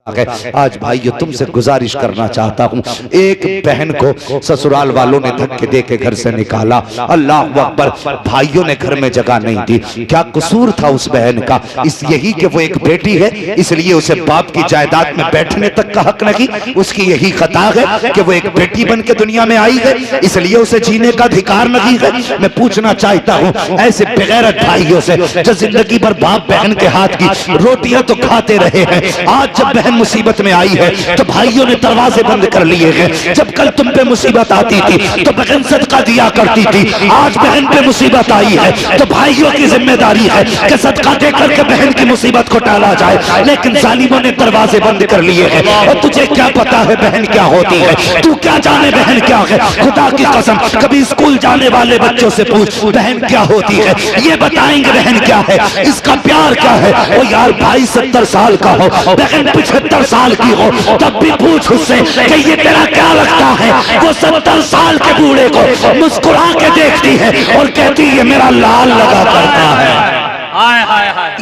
आज भाइयों तुमसे गुजारिश करना चाहता हूँ, एक बहन को ससुराल वालों ने धक्के दे के घर से निकाला। अल्लाह अकबर, भाइयों ने घर में जगह नहीं दी। क्या कसूर था उस बहन का? इस यही कि वो एक बेटी है, इसलिए उसे बाप की जायदाद में बैठने तक का हक नहीं। उसकी यही खता है कि वो एक बेटी बन के दुनिया में आई है, इसलिए उसे जीने का अधिकार नहीं है। मैं पूछना चाहता हूँ ऐसे बेगैरत भाइयों से जो जिंदगी भर बाप बहन के हाथ की रोटियां तो खाते रहे हैं, आज जब बहन मुसीबत में आई है तो भाइयों ने दरवाजे बंद कर लिए हैं। जब कल तुम पे मुसीबत आती थी तो बहन सदका दिया करती थी, आज बहन पे मुसीबत आई है तो भाइयों की जिम्मेदारी है कि सदका दे करके बहन की मुसीबत को टाला जाए। लेकिन जालिमों ने दरवाजे बंद कर लिए हैं। और तुझे क्या पता है बहन क्या होती है? तू क्या जाने बहन क्या है? खुदा की कसम कभी स्कूल जाने वाले बच्चों से पूछ बहन क्या होती है, ये बताएंगे बहन क्या है, इसका प्यार क्या है। ओ यार भाई 70 साल का हो, बहन 75 साल की हो, तब भी पूछ उससे कि ये तेरा क्या लगता है। वो 70 साल के बूढ़े को मुस्कुरा के देखती है और कहती है मेरा लाल लगा करता है।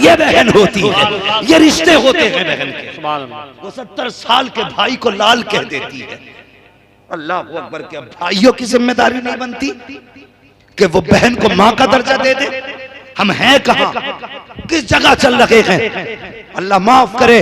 ये बहन होती है, ये रिश्ते होते हैं बहन के। वो 70 साल के भाई को लाल कह देती है। अल्लाह अकबर, क्या भाइयों की जिम्मेदारी नहीं बनती कि वो बहन को मां का दर्जा दे दे? हम हैं कहां, किस जगह चल रहे हैं? अल्लाह माफ करे,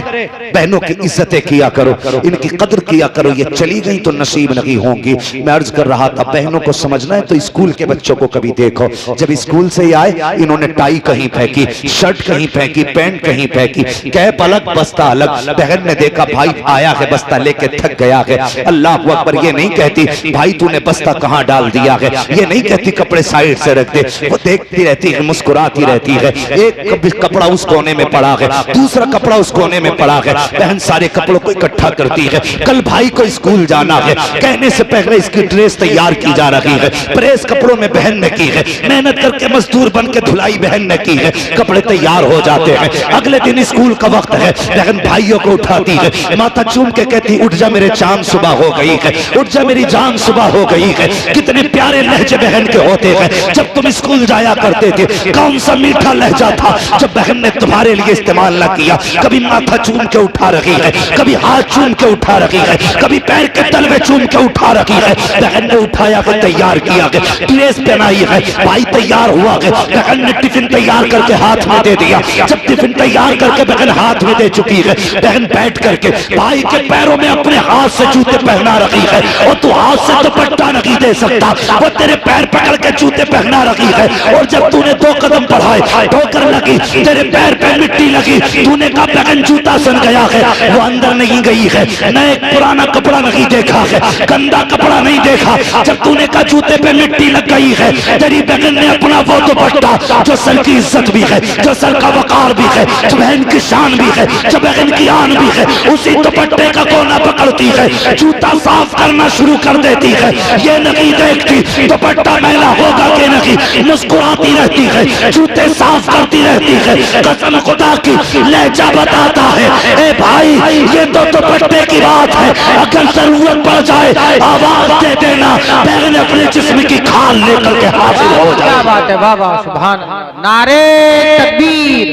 बहनों की इज्जतें किया करो, इनकी कदर किया करो। ये चली गई तो नसीब नहीं होंगी। मैं अर्ज कर रहा था बहनों को समझना है तो स्कूल के बच्चों को कभी देखो, जब स्कूल से ही आए इन्होंने टाई कहीं फेंकी, शर्ट कहीं फेंकी, पैंट कहीं फेंकी, कैप अलग बस्ता अलग। बहन ने देखा भाई आया है बस्ता लेके थक गया है, अल्लाह अकबर ये नहीं कहती भाई तूने बस्ता कहाँ डाल दिया है, ये नहीं कहती कपड़े साइड से रख दे। वो देखती रहती है, मुस्कुराती रहती है। एक कपड़ा उस कोने में पड़ा है, दूसरा कपड़ा उस कोने में पड़ा है, बहन सारे कपड़ों को इकट्ठा करती है। कल भाई को स्कूल जाना है, कहने से पहले इसकी ड्रेस तैयार की जा रही है, प्रेस कपड़ों में बहन ने की है, मेहनत करके मजदूर बन के धुलाई बहन ने की है, कपड़े तैयार हो जाते हैं। अगले दिन स्कूल का वक्त है, बहन भाइयों को उठाती है, माथा चूम के कहती उठ जा मेरे चांद सुबह हो गई है, उठ जा मेरी जान सुबह हो गई है। कितने प्यारे लहजे बहन के होते हैं। जब तुम स्कूल जाया करते थे कौन सा मीठा लहजा था जब बहन ने तुम्हारे लिए इस्तेमाल न किया। कभी माथा चूम के उठा रही है, कभी हाथ चूम के उठा रही है, कभी पैर के तलवे चूम के उठा रही है। बहन ने उठाया है, तैयार किया है, ड्रेस पहनाई है, भाई तैयार हुआ है, बहन ने टिफिन तैयार करके हाथ में दे दिया। जब टिफिन तैयार करके बहन हाथ में दे चुकी है, बहन बैठ करके भाई के पैरों में अपने हाथ से जूते पहना रही है। और तू हाथ से दुपट्टा नहीं दे सकता, वो तेरे पैर पकड़ के जूते पहना रही है। और जब तूने 2 कदम बढ़ाए ठोकर लगी, तेरे पैर पे मिट्टी लगी, तूने कहा बहन जूता सन गया है। वो अंदर नहीं गई है, नए पुराना कपड़ा नहीं देखा है, गंदा कपड़ा नहीं देखा। जब तूने कहा जूते पे मिट्टी लग गई है, तेरी बहन ने अपना वो दुपट्टा जो सर की इज्जत भी है, जो सर का वकार भी है, जो बहन की शान भी है, जो बहन की आन भी है, उसी दुपट्टे का कोना पकड़ती है, जूता साफ करना शुरू कर देती है। ये नहीं देखती दुपट्टा मैला होगा कि नहीं, मुस्कुराती रहती है, जूते साफ करती रहती है। कसम खुदा की लहजा बताता है, ए भाई ये तो दुपट्टे की बात है, अगर जरूरत पड़ जाए आवाज दे देना, बहन अपने जिस्म की खाल लेकर के हाजिर हो जाए। क्या बात है बाबा, सुभान अल्लाह। नारे तकबीर,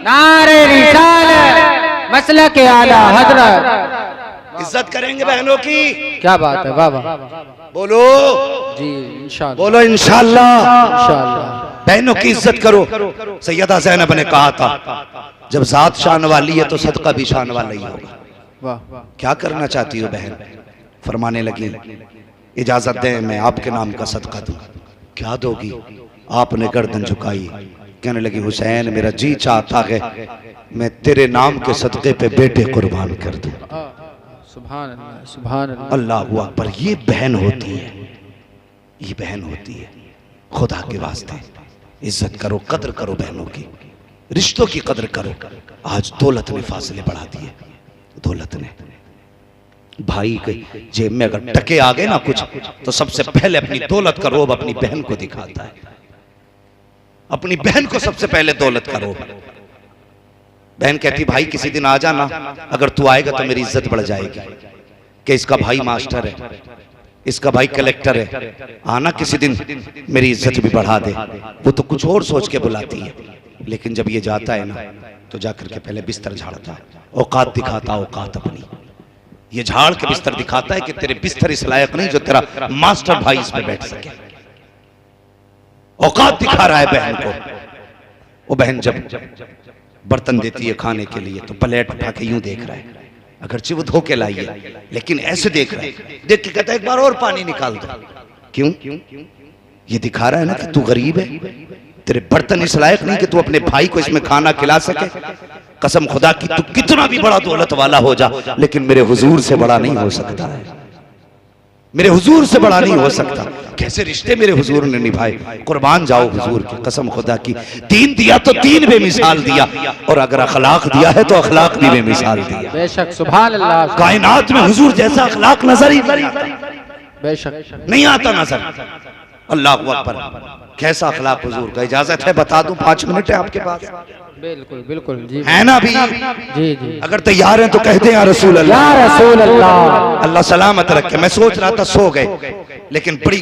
नारे रिसालत, मसलक के आला हजरत। इज्जत करेंगे बहनों की। क्या बात है बाबा, बोलो जी इंशाअल्लाह, बोलो इंशाअल्लाह। इंशाअल्लाह। बहनों की इज्जत करो। सैयदा ज़ैनब ने कहा था जब जात शान वाली है तो सदका भी शान वाला ही होगा। वाह, क्या करना चाहती हो बहन? फरमाने लगी इजाजत दें मैं आपके नाम का सदका दूं। क्या दोगी? आपने गर्दन झुकाई, कहने लगी हुसैन मेरा जी चाहता है मैं तेरे नाम के सदके पे बेटे कुर्बान कर दूं। सुभान अल्लाह, सुभान अल्लाह, अल्लाह अकबर। ये बहन होती है, ये बहन होती है। खुदा के वास्ते इज्जत करो, कदर करो बहनों की, रिश्तों की कदर करो। आज दौलत ने फासले बढ़ा दिए, दौलत ने। भाई के जेब में अगर टके आ गए ना कुछ तो सबसे पहले अपनी दौलत का रोब अपनी बहन को दिखाता है, अपनी बहन को सबसे पहले दौलत का रोब। बहन कहती भाई किसी दिन आ जाना, अगर तू आएगा तो मेरी इज्जत बढ़ जाएगी कि इसका भाई मास्टर है, इसका भाई कलेक्टर है, आना किसी दिन मेरी इज्जत भी बढ़ा दे। वो तो कुछ और सोच के बुलाती है, लेकिन जब ये जाता है ना तो जाकर के पहले बिस्तर झाड़ता, औकात दिखाता, औकात अपनी। ये झाड़ के बिस्तर दिखाता है कि तेरे बिस्तर इस लायक नहीं जो तेरा मास्टर भाई इस पे बैठ सके। औकात दिखा रहा है बहन को। वो बहन जब बर्तन देती है खाने के लिए तो प्लेट उठा के यूं देख रहा है, अगरचे वो धो के लाई है लेकिन ऐसे देख रहा है। देख के कहता है एक बार और पानी निकाल दो। क्यों? ये दिखा रहा है ना कि तू गरीब है, तेरे बर्तन इस लायक नहीं कि तू अपने भाई को इसमें खाना खिला सके। कसम खुदा की तू कितना भी बड़ा दौलत वाला हो जा, लेकिन मेरे हुजूर से बड़ा नहीं हो सकता है, मेरे हुजूर से बड़ा नहीं हो सकता। कैसे रिश्ते मेरे हुजूर ने निभाए, कुर्बान जाओ हुजूर की। कसम खुदा की, दीन दिया तो दीन बेमिसाल दिया, और अगर अखलाक दिया है तो अखलाक भी बेमिसाल दिया। बेशक, सुभान अल्लाह। कायनात में हुजूर जैसा अखलाक नजर ही बेशक नहीं आता नजर। अल्लाह अकबर, कैसा अखलाक हुजूर का। इजाजत है बता दूं, 5 मिनट है आपके पास? बिल्कुल बिल्कुल जी, है ना भी? जी जी। अगर तैयार हैं तो कहते हैं या रसूल अल्लाह। या रसूल अल्लाह। अल्लाह सलामत रखे। मैं सोच रहा था सो गए, लेकिन बड़ी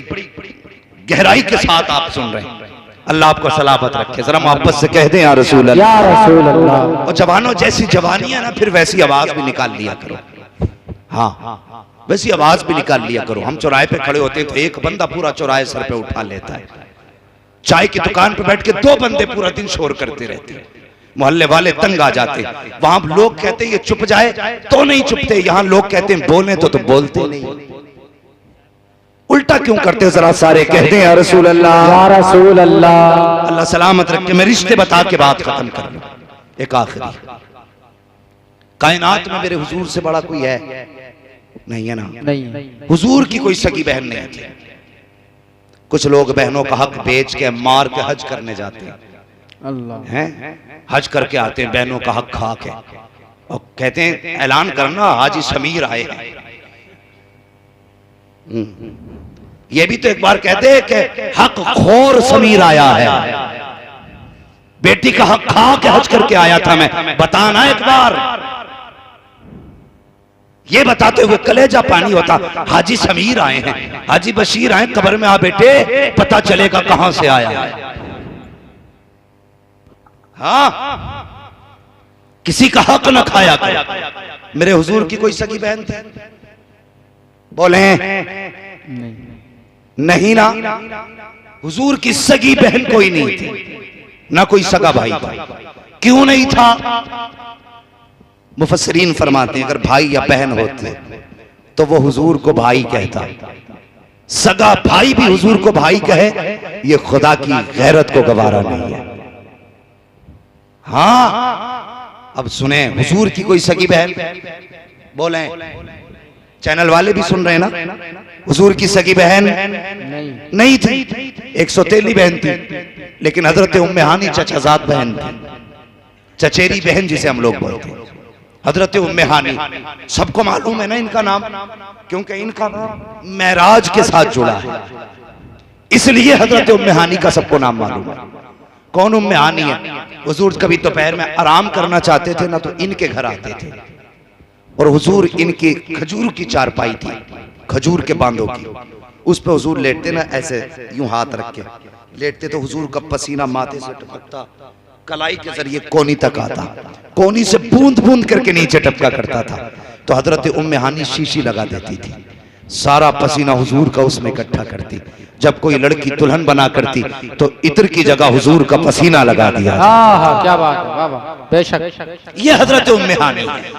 गहराई के साथ आप सुन रहे हैं। अल्लाह आपको सलामत रखे। जरा मोहब्बत से कह दें या रसूल अल्लाह। या रसूल अल्लाह। और जवानों, जैसी जवानी है ना, फिर वैसी आवाज भी निकाल लिया करो। हाँ, वैसी आवाज भी निकाल लिया करो। हम चौराहे पे खड़े होते हैं तो एक बंदा पूरा चौराहे सर पे उठा लेता है। चाय की दुकान पे बैठ के 2 बंदे पूरा दिन शोर करते रहते हैं, मोहल्ले वाले तंग आ जाते। वहां लोग कहते हैं ये चुप जाए तो नहीं चुपते, यहाँ लोग कहते हैं बोले तो बोलते नहीं। उल्टा क्यों करते? जरा सारे कहते हैं या रसूल अल्लाह। या रसूल अल्लाह। अल्लाह सलामत रखे। मैं रिश्ते बता के बात खत्म कर लूं। एक आखिरी, कायनात में मेरे हुजूर से बड़ा कोई है नहीं, है ना? नहीं, हुजूर की कोई सगी बहन नहीं थी। कुछ लोग बहनों का हक बेच के मार के हज करने जाते हैं, अल्लाह हैं? हज करके आते हैं बहनों का हक खा के, और कहते हैं ऐलान करना हाजी समीर आए हैं। ये भी तो एक बार कहते हैं कि हक खोर समीर आया है। बेटी का हक खा के हज करके आया था मैं, बताना एक बार। ये बताते हुए कलेजा पानी होता, हाजी समीर आए हैं, हाजी बशीर आए, कब्र में आ बेटे, पता चलेगा कहां से आया है। हाँ, किसी का हक न खाया करो। मेरे हुजूर की कोई सगी बहन थी? बोले नहीं ना। हुजूर की सगी बहन कोई नहीं थी, ना कोई सगा भाई था। क्यों नहीं था? मुफस्सिरीन फरमाते हैं अगर भाई या बहन होते तो वो हुजूर को भाई कहता। सगा भाई भी हुजूर को भाई कहे, ये खुदा की गैरत को गवारा नहीं है। हाँ, अब सुने, हुजूर की कोई सगी बहन? बोले, चैनल वाले भी सुन रहे हैं ना? हुजूर की सगी बहन नहीं थी। एक सौतेली बहन थी, लेकिन हजरत उम्मे हानी चचाजाद बहन थी, चचेरी बहन जिसे हम लोग बोलते हैं। हजरत उम्मे हानी, सबको मालूम है ना इनका नाम, क्योंकि इनका नाम मेराज के साथ जुड़ा है, इसलिए हजरत उम्मे हानी का सबको नाम मालूम है। कौन उम्मे हानी है? हुजूर कभी दोपहर में आराम करना चाहते थे ना, तो इनके घर आते थे, और हुजूर इनकी खजूर की चारपाई थी, खजूर के बांधों की, उस पे हुजूर लेटते ना, ऐसे यूं हाथ रख के लेटते, तो हुजूर का पसीना माथे से टपकता, कलाई के जरिए कोनी तक आता, कोनी से बूंद बूंद करके नीचे टपका करता था। तो हजरत उम्मे हानी शीशी लगा देती थी, सारा पसीना हुजूर का उसमें इकट्ठा करती। जब कोई लड़की दुल्हन बना करती तो इत्र की जगह हुजूर का पसीना लगा दिया। क्या बात है, वाह वाह, बेशक। ये हजरत उम्मे हानी है,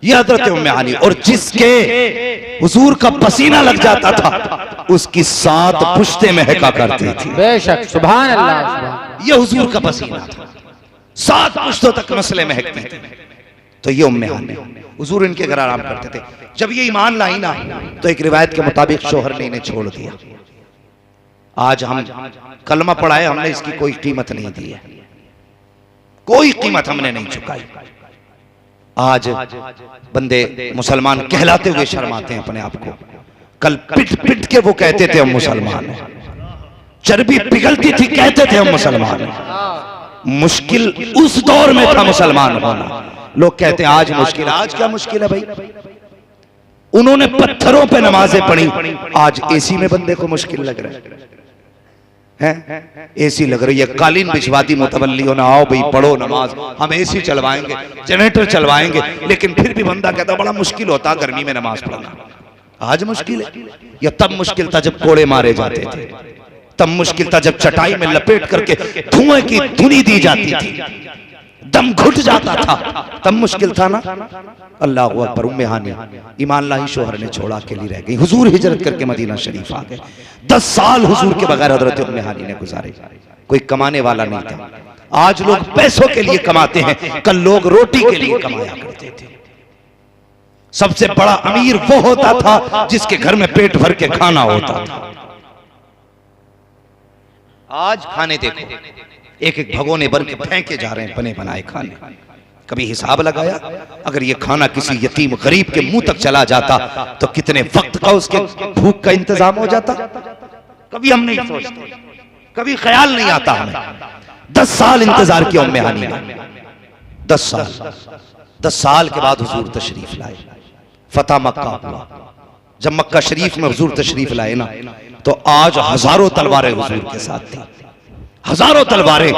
ये हजरत उम्मे हानी। और जिसके हुजूर का पसीना लग जाता था उसकी 7 पुश्तें महका करती थी। बेशक, सुभान अल्लाह। ये हुजूर का पसीना था, 7 पुश्तों तक मसले महकते थे। तो ये उम्मे हानी, हुजूर इनके घर आराम करते थे। जब ये ईमान लाई ना, तो एक रिवायत के मुताबिक शोहर ने इन्हें छोड़ दिया। आज हम कलमा पढ़ाए, हमने इसकी कोई कीमत नहीं दी है, कोई कीमत हमने नहीं चुकाई। आज बंदे मुसलमान कहलाते हुए शर्माते हैं अपने आप को। कल पिट पिट के वो कहते थे हम मुसलमान हैं, चर्बी पिघलती थी कहते थे हम मुसलमान हैं। मुश्किल उस दौर में था मुसलमान होना। लोग कहते हैं आज मुश्किल, आज क्या मुश्किल है भाई? उन्होंने पत्थरों पे नमाजें पढ़ी, आज एसी में बंदे को मुश्किल लग रहा है। हैं, एसी लग रही है, कालीन बिछवाती मुतवल्लियों ना, आओ भाई पढ़ो नमाज, हम एसी चलवाएंगे, जनरेटर चलवाएंगे, लेकिन फिर भी बंदा कहता बड़ा मुश्किल होता गर्मी में नमाज पढ़ना। आज मुश्किल है या तब मुश्किल था जब कोड़े मारे जाते थे, तब मुश्किल था जब चटाई में लपेट करके धुएं की धुनी दी जाती थी, दम घुट जाता था, तब मुश्किल था ना। अल्लाह अकबर। उम्मे हानी ईमान लाही शोहर ने छोड़ा, अकेली रह गई। हुजूर हिजरत करके मदीना शरीफ आ गए। 10 साल हुजूर के बगैर हजरत उम्मे हानी ने गुजारे, कोई कमाने वाला नहीं था। आज लोग पैसों के लिए कमाते हैं, कल लोग रोटी के लिए कमाया करते थे। सबसे बड़ा अमीर वो होता था जिसके घर में पेट भर के खाना होता था। आज खाने देखो, एक एक भगोने भर के फेंके जा रहे हैं बने बनाए खाने। कभी हिसाब लगाया अगर ये खाना किसी यतीम गरीब के मुंह तक चला जाता तो कितने वक्त का उसके भूख का इंतजाम हो जाता? कभी हम नहीं सोचते, कभी ख्याल नहीं आता हमें। 10 साल इंतजार किया उम्मे हानी ने, 10 साल। 10 साल के बाद हुजूर तशरीफ लाए, फतह मक्का हुआ। जब मक्का शरीफ में हुजूर तशरीफ लाए ना, तो आज हजारों तलवारें हुजूर के साथ थी, हजारों तलवारें।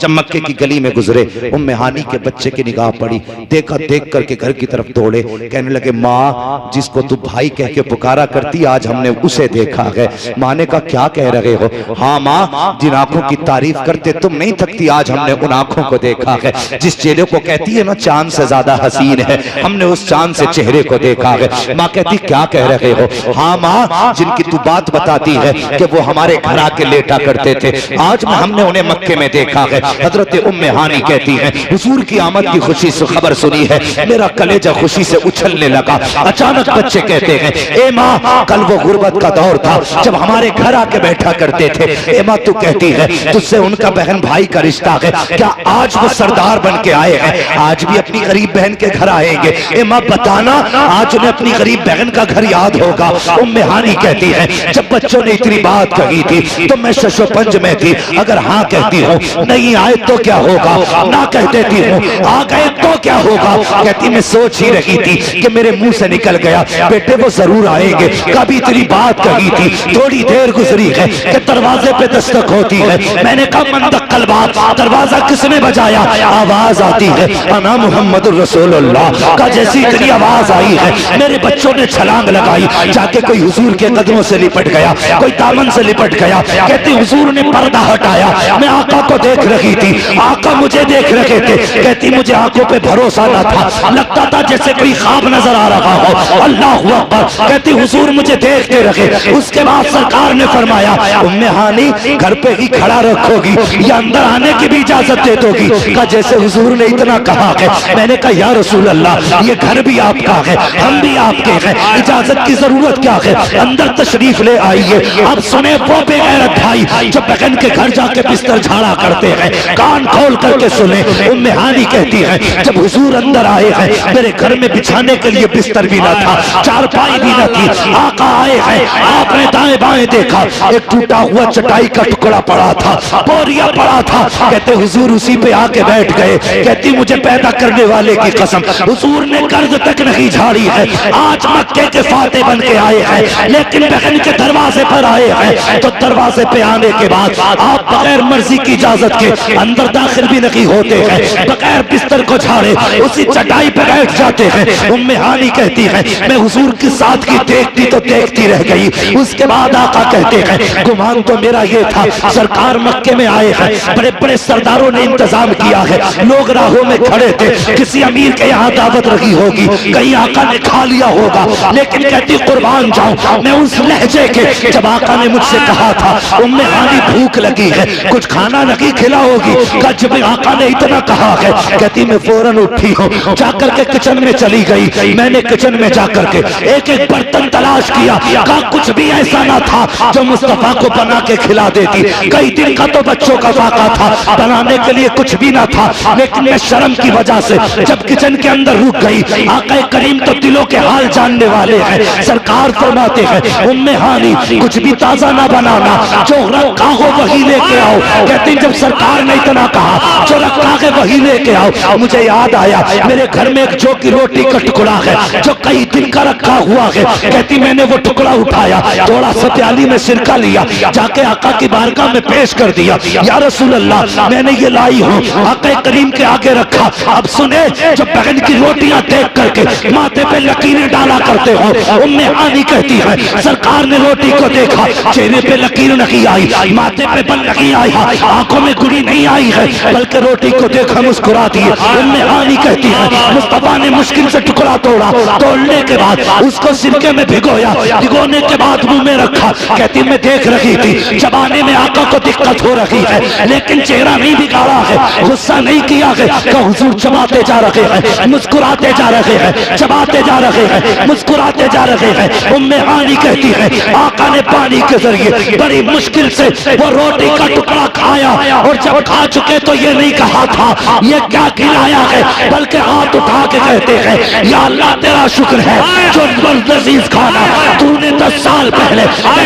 जब मक्के की गली में गुजरे, उम्मे हानी के बच्चे की निगाह पड़ी, देखा, देख करके घर की तरफ दौड़े, कहने लगे माँ जिसको तू भाई कह के पुकारा करती आज हमने उसे देखा है। माँ ने कहा क्या कह रहे हो? हाँ माँ, जिन आंखों की तारीफ करते तुम नहीं थकती, आज हमने उन आंखों को देखा है। जिस चेहरे को कहती है ना चांद से ज्यादा हसीन है, हमने उस चांद से चेहरे को देखा है। माँ कहती क्या कह रहे हो? हाँ माँ, जिनकी तू बात बताती है कि वो हमारे घर आके लेटा करते थे, आज हमने उन्हें मक्के में देखा है। हजरत उम्मे हानी कहती हैं हुजूर की आमद की खुशी से खबर सुनी है, मेरा कलेजा खुशी से उछलने लगा। अचानक बच्चे कहते हैं ए माँ, कल वो गुर्बत का दौर था जब हमारे घर आके बैठा करते थे। ए माँ तू कहती है तुझसे उनका बहन भाई का रिश्ता है, क्या आज वो सरदार बन के आए हैं? आज भी अपनी गरीब बहन के घर आएंगे? ए माँ बताना, आज उन्हें अपनी गरीब बहन का घर याद होगा? उम्मे हानी कहती है जब बच्चों ने इतनी बात कही थी तो मैं शशोपंज में थी। अगर हाँ कहती हूँ, नहीं आए तो क्या होगा? ना कह देती हूँ, आ गए तो क्या होगा? कहती मैं सोच ही रही थी कि मेरे मुंह से निकल गया बेटे वो जरूर आएंगे, कभी तेरी बात कही थी। थोड़ी देर गुजरी है कि दरवाजे पे दस्तक होती है। मैंने कहा मंदक्कल बात, दरवाजा किसने बजाया? आवाज आती है अना मुहम्मद रसूलुल्लाह का। जैसी इतनी आवाज आई है मेरे बच्चों ने छलांग लगाई, जाके कोई हुजूर के कदमों से लिपट गया, कोई दामन से लिपट गया। कहती हुजूर ने पर्दा हटाया, मैं आका को देख रही थी, आका मुझे देख रहे थे। कहती मुझे आंखों पे भरोसा न था, लगता था जैसे कोई ख्वाब नजर आ रहा हो। अल्लाह अकबर। कहती हुजूर मुझे देखते रहे। उसके बाद सरकार ने फरमाया उम्मे हानी घर पे ही खड़ा रखोगी या अंदर आने की भी इजाजत दे दोगी? कहा जैसे हुजूर ने इतना कहा है। मैंने कहा या रसूल अल्लाह, ये घर भी आपका है, हम भी आपके हैं, इजाजत की जरूरत क्या है? अंदर तशरीफ ले आइए। अब सुने वो बेगैरत भाई जब बहन के घर जाके बिस्तर झाड़ा करते हैं, कान खोल करके सुने। उम्मे हानी कहती है जब हुजूर अंदर आए हैं मेरे घर में बिछाने के लिए बिस्तर भी न था, चारपाई भी न थी। आका आए हैं, आपने दाएं बाएं देखा, एक टूटा हुआ चटाई का टुकड़ा पड़ा था, बोरिया पड़ा था। कहते हुजूर उसी पे आके बैठ गए। कहती मुझे पैदा करने वाले की कसम, हुजूर ने कर्ज तक नहीं झाड़ी है। आज मक्के के फाते बन के आए हैं, लेकिन बहन के दरवाजे पर आए हैं तो दरवाजे पे आने के बाद आप बगैर मर्जी की इजाजत के अंदर दाखिल भी नहीं होते हैं, बगैर बिस्तर को झाड़े उसी चटाई पे बैठ जाते हैं। उम्मे हानी कहती है मैं हुजूर की सादगी देखती तो देखती रह गई। उसके बाद आका कहते हैं गुमान तो मेरा ये था सरकार मक्के में आए हैं, बड़े बड़े सरदारों ने इंतजाम किया है, लोग राहों में खड़े थे, किसी अमीर के यहाँ दावत रखी होगी, कहीं आका ने खा लिया होगा। लेकिन कहती कुर्बान जाऊं मैं उस लहजे के जब आका ने मुझसे कहा था उम्मे हानी भूख लगी है, कुछ खाना नहीं खिलाओगी? जब आका ने इतना कहा है, कहती मैं फौरन उठी हूँ, जाकर के किचन में चली गई। मैंने किचन में जाकर के एक एक बर्तन तलाश किया, कहा कुछ भी ऐसा ना था जो मुस्तफा को बना के खिला देती। कई दिन का तो बच्चों का फाका था, बनाने के लिए कुछ भी ना था। लेकिन मैं शर्म की वजह से जब किचन के अंदर रुक गई, आका करीम तो दिलों के हाल जानने वाले हैं। सरकार फरमाते हैं उम्मे हानी कुछ भी ताजा ना बनाना, जो रखा हो वही लेके लेके आओ। कहती जब सरकार ने इतना कहा जो रखा है वही लेके आओ। मुझे याद आया मेरे घर में एक जो की रोटी का टुकड़ा है जो कई दिन का रखा हुआ है। कहती मैंने वो टुकड़ा उठाया, थोड़ा सा प्याली में सिरका लिया, जाके आका की बारगाह में पेश कर दिया। या रसूल अल्लाह मैंने ये लाई हूँ, आका करीम के आगे रखा। अब सुने, जो बहन की रोटियां देख करके माथे पे लकीरें डाला करते हो, उम्मे हानी कहती है सरकार ने रोटी को देखा, चेहरे पे लकीर नहीं आई, माथे पे बल नहीं आई, आंखों में गुड़ी नहीं आई है, बल्कि रोटी को देखा मुस्कुरा दिए। उम्मे हानी कहती है मुस्तफा ने मुश्किल से टुकड़ा तोड़ा, तोड़ने के बाद उसको सिरके में भिगोया, भिगोने के बाद मुंह में रखा। कहती मैं देख रही थी चबाने में आका को दिक्कत हो रही है, लेकिन चेहरा नहीं बिगाड़ा है, गुस्सा नहीं किया है। हुजूर चबाते जा रहे हैं, मुस्कुराते जा रहे हैं, चबाते जा रहे हैं, मुस्कुराते जा रहे हैं। उम्मे हानी कहती है आका ने पानी के जरिए बड़ी मुश्किल से वो रोटी का टुकड़ा खाया, और जब खा चुके तो ये नहीं कहा था ये क्या खिलाया है, बल्कि हाथ उठा के कहते हैं या अल्लाह तेरा शुक्र है जो लजीज खाना तूने 10 साल पहले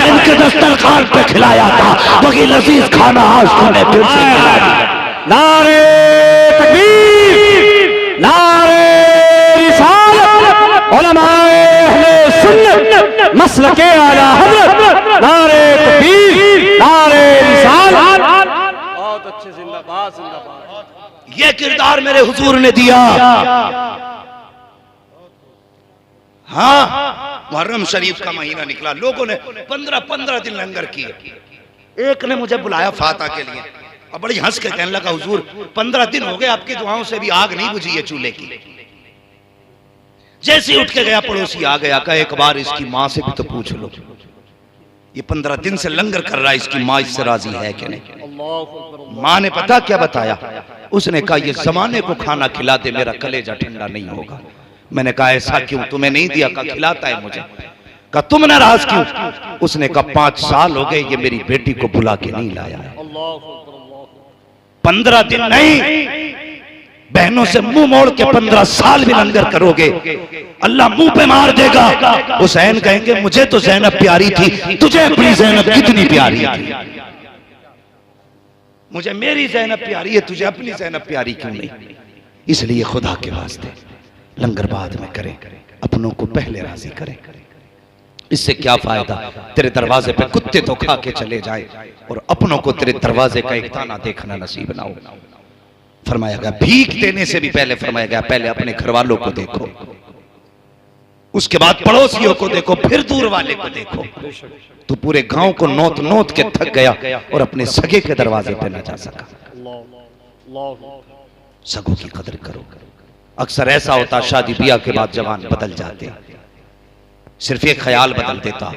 इनके दस्तरखान पे खिलाया था, वही लजीज खाना आज तूने फिर से खिला दिया। नारे तकबीर, नारे रिसालत, उलमाए अहले सुन्नत, मसलके आला हज़रत, नारे तकबीर, नारे रिसालत। बहुत अच्छे, जिंदाबाद जिंदाबाद। ये किरदार मेरे हुजूर ने दिया। हाँ, मुहर्रम शरीफ का महीना निकला, लोगों ने 15 दिन लंगर किए। एक ने मुझे बुलाया फाता के लिए और बड़ी हंस के कहने लगा हुजूर 15 दिन हो गए आपकी दुआओं से भी आग नहीं बुझी है चूल्हे की। जैसे उठ के गया पड़ोसी आ गया, कहा एक बार इसकी माँ से भी तो पूछ लो, ये 15 दिन से लंगर कर रहा है, इसकी माँ इससे राजी है कि नहीं। माँ ने पता क्या बताया, उसने कहा ये जमाने को खाना खिला दे, मेरा कलेजा ठंडा नहीं होगा। मैंने कहा ऐसा क्यों, तुम्हें नहीं दिया? कहा खिलाता है मुझे। कहा तुम नाराज क्यों? उसने कहा 5 साल हो गए ये मेरी बेटी को बुला के नहीं लाया है। 15 दिन नहीं, बहनों से मुंह मोड़ के 15 साल भी लंगर करोगे अल्लाह मुंह पे मार देगा। हुसैन कहेंगे मुझे तो ज़ैनब प्यारी थी, तुझे अपनी ज़ैनब कितनी प्यारी थी? मुझे मेरी ज़ैनब प्यारी है, तुझे अपनी ज़ैनब प्यारी क्यों नहीं? इसलिए खुदा के वास्ते लंगर बाद में करें, अपनों को पहले राजी करें। इससे क्या फायदा, तेरे दरवाजे पे कुत्ते तो खा के चले जाए और अपनों को तेरे दरवाजे का एक दाना देखना नसीब ना हो। फरमाया गया भीख देने से भी पहले फरमाया गया पहले अपने घर वालों को देखो, उसके बाद पड़ोसियों को देखो, फिर दूर वाले को देखो। तो पूरे गांव को नोत नोत के थक गया और अपने सगे के दरवाजे पे न जा सका। सगों की कदर करो। अक्सर ऐसा होता शादी ब्याह के बाद जवान बदल जाते, सिर्फ एक ख्याल बदल देता,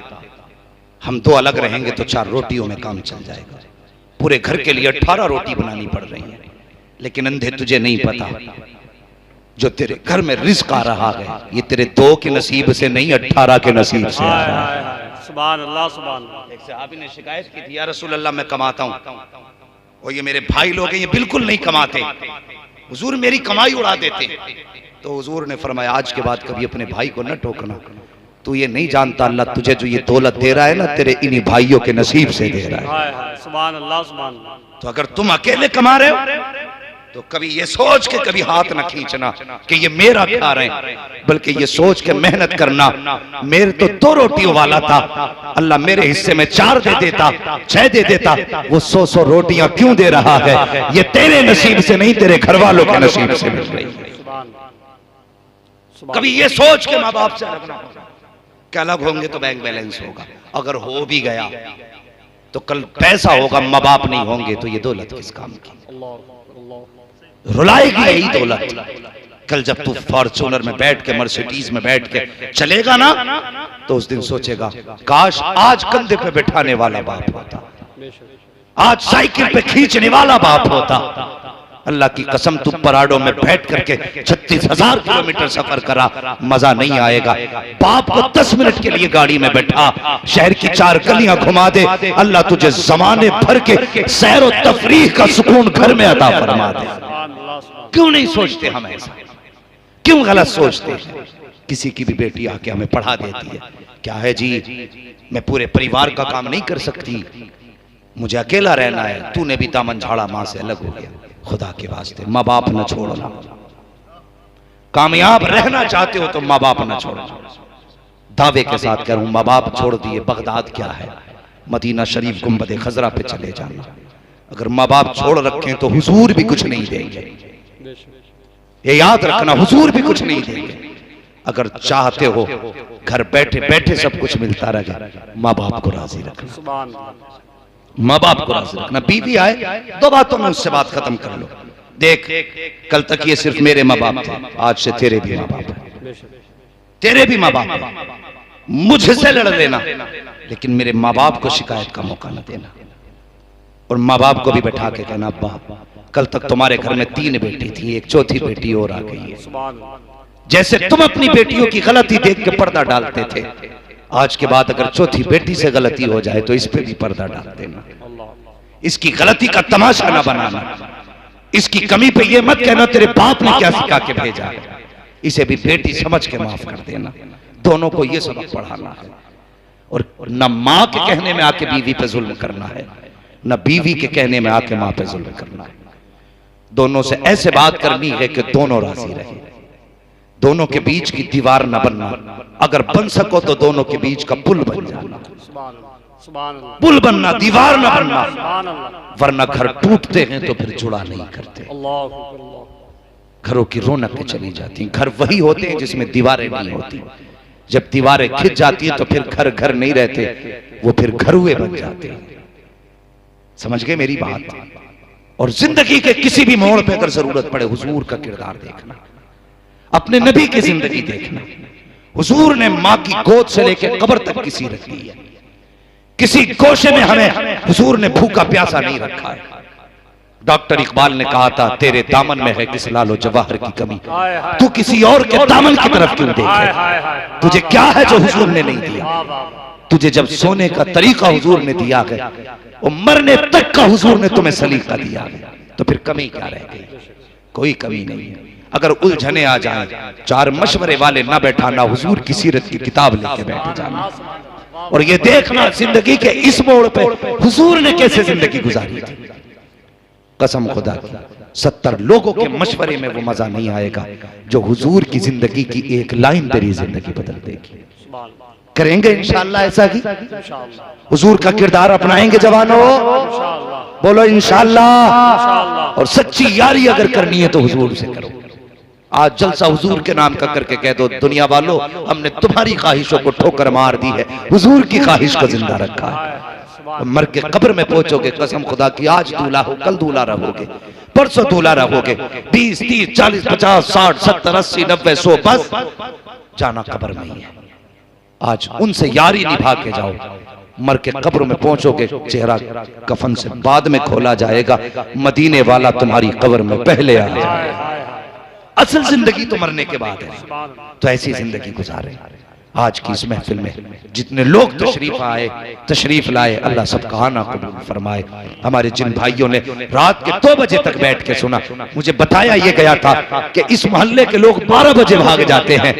हम 2 अलग रहेंगे तो 4 रोटियों में काम चल जाएगा। पूरे घर के लिए 18 रोटी बनानी पड़ रही है। लेकिन अंधे तुझे नहीं पता जो तेरे घर में रिस्क आ रहा है ये तेरे 2 के नसीब से नहीं 18 के नसीब से आ रहा है। सुभान अल्लाह, सुभान अल्लाह। एक सहाबी ने शिकायत की थी, या रसूल अल्लाह मैं कमाता हूं और ये मेरे भाई लोग हैं ये बिल्कुल नहीं कमाते, हुजूर मेरी कमाई उड़ा देते। तो हुजूर ने फरमाया आज के बाद कभी अपने भाई को न टोकना, तू ये नहीं जानता अल्लाह तुझे जो ये दौलत दे रहा है ना तेरे इन्हीं भाइयों के नसीब से दे रहा है। सुभान अल्लाह, सुभान अल्लाह। तो अगर तुम अकेले कमा रहे हो तो कभी ये सोच के कभी हाथ न खींचना कि ये मेरा खा रहे हैं, बल्कि ये सोच के मेहनत करना मेरे तो 2 रोटियों वाला था, अल्लाह मेरे हिस्से में 4 दे देता, 6 दे देता, वो 100 रोटियां क्यों दे रहा है? ये तेरे नसीब से नहीं तेरे घर वालों के नसीब से मिल रही है। कभी ये सोच के माँ बाप से क्या अलग होंगे तो बैंक बैलेंस होगा, अगर हो भी गया तो कल पैसा होगा, माँ बाप नहीं होंगे तो ये दौलत किस काम की? रुलाएगी यही दौलत। कल जब तू फॉर्च्यूनर में बैठ के मर्सिडीज में बैठ के चलेगा ना तो उस दिन सोचेगा काश आज कंधे पे बैठाने वाला बाप होता, आज साइकिल पे खींचने वाला बाप होता। अल्लाह की कसम तू पराडों में बैठ करके 36,000 किलोमीटर सफर करा, मजा नहीं आएगा। बाप को 10 मिनट के लिए गाड़ी में बैठा, शहर की 4 गलियां घुमा दे, अल्लाह तुझे जमाने भर के सैर और तफरीह का सुकून घर में अता फरमा दे। क्यों नहीं सोचते हम ऐसा? क्यों गलत सोचते हैं? किसी की भी बेटी आके हमें पढ़ा देती है, क्या है जी मैं पूरे परिवार का काम नहीं कर सकती, मुझे अकेला रहना है, तूने भी दामन झाड़ा, मां से अलग हो गया। खुदा के वास्ते माँ बाप न छोड़ना, कामयाब रहना चाहते हो तो माँ बाप न छोड़ना। दावे के साथ कह रहा हूं, माँ बाप छोड़ दिए, बगदाद क्या है, मदीना शरीफ गुंबद खजरा पे चले जाना। अगर माँ बाप छोड़ रखें तो हुजूर भी कुछ नहीं देंगे, ये याद रखना, हुजूर भी कुछ नहीं देंगे। अगर चाहते हो घर बैठे बैठे सब कुछ मिलता रहे, माँ बाप को राजी रखना, माँ बाप को राजी रखना। बीवी आए, दो बातों में उससे बात खत्म कर लो। देख, कल तक ये सिर्फ मेरे माँ बाप थे, आज से तेरे भी माँ बाप हैं, तेरे भी माँ बाप हैं। मुझसे लड़ लेना, लेकिन मेरे माँ बाप को शिकायत का मौका न देना। और माँ बाप को भी बैठा के कहना, अब्बा कल तक तुम्हारे घर में 3 बेटी थी, एक चौथी बेटी और आ गई है। जैसे तुम अपनी बेटियों की गलती देख के पर्दा डालते थे, आज के बाद अगर चौथी बेटी से गलती हो जाए तो इस पे भी पर्दा डाल देना। इसकी गलती का तमाशा ना बनाना, इसकी कमी पे ये मत कहना तेरे बाप ने क्या सिखा के भेजा, इसे भी बेटी समझ के माफ कर देना। दोनों को ये सबक पढ़ाना है। और न माँ के कहने में आके बीवी पे जुल्म करना है, न बीवी के कहने में आके माँ पे जुल्म करना है। दोनों से ऐसे बात करनी है कि दोनों राजी रहे, दोनों के बीच की दीवार न बनना। अगर बन सको तो दोनों के बीच का पुल बन जाना, पुल बनना, दीवार न बनना। वरना घर टूटते हैं तो फिर जुड़ा नहीं करते, घरों की रौनकें चली जाती। घर वही होते हैं जिसमें दीवारें नहीं होती। जब दीवारें खिंच जाती हैं तो फिर घर घर नहीं रहते, वो फिर घरुए बन जाते हैं। समझ गए मेरी बात? और जिंदगी के किसी भी मोड़ पे अगर जरूरत पड़े, हुजूर का किरदार देखना, अपने नबी की जिंदगी देखना। हुजूर ने माँ की गोद से लेकर कब्र तक की सीरत दी है। किसी गोशे में हमें हुजूर ने भूखा प्यासा नहीं रखा है। डॉक्टर इकबाल ने कहा था, तेरे दामन में है किस लालो जवाहर की कमी, तू किसी और के दामन की तरफ क्यों देखे? तुझे क्या है जो हुजूर ने नहीं दिया? तुझे जब सोने का तरीका हुजूर ने दिया है, और मरने तक का हुजूर ने तुम्हें सलीका दिया है, तो फिर कमी क्या रह गई? कोई कमी नहीं है। अगर उलझने आ जाए, 4 मशवरे वाले ना बैठाना, हुजूर की सीरत की किताब लेके बैठ जाना और ये देखना जिंदगी के इस मोड़ पे हुजूर ने कैसे जिंदगी गुजारी थी। कसम खुदा की, 70 लोगों के मशवरे में वो मजा नहीं आएगा जो हुजूर की जिंदगी की एक लाइन तेरी जिंदगी बदल देगी। करेंगे इंशाअल्लाह ऐसा ही? हुजूर का किरदार अपनाएंगे जवानों? बोलो इंशाअल्लाह। और सच्ची यारी अगर करनी है तो हुजूर से करो। आज जलसा हुजूर के नाम का करके कह दो, दुनिया वालों हमने तुम्हारी ख्वाहिशों को ठोकर मार दी है, हुजूर की ख्वाहिश को जिंदा रखा है। मर के कब्र में पहुंचोगे, कसम खुदा की, आज दूल्हा हो कल दूल्हा रहोगे, परसों दूल्हा रहोगे, 20 30 40 50 60 70 80 90 100, बस जाना कब्र में ही है। आज उनसे यारी निभा के जाओ, मर के कब्र में पहुंचोगे, चेहरा कफन से बाद में खोला जाएगा, मदीने वाला तुम्हारी कब्र में पहले आ जाएगा। असल जिंदगी तो मरने के बाद है। तो ऐसी जिंदगी गुजारे। आज की इस महफिल में जितने लोग तशरीफ लाए, अल्लाह सबका आना कबूल फरमाए। हमारे जिन भाइयों ने रात के 2 बजे तक बैठ के सुना, मुझे बताया ये गया था कि इस मोहल्ले के लोग 12 बजे भाग जाते हैं।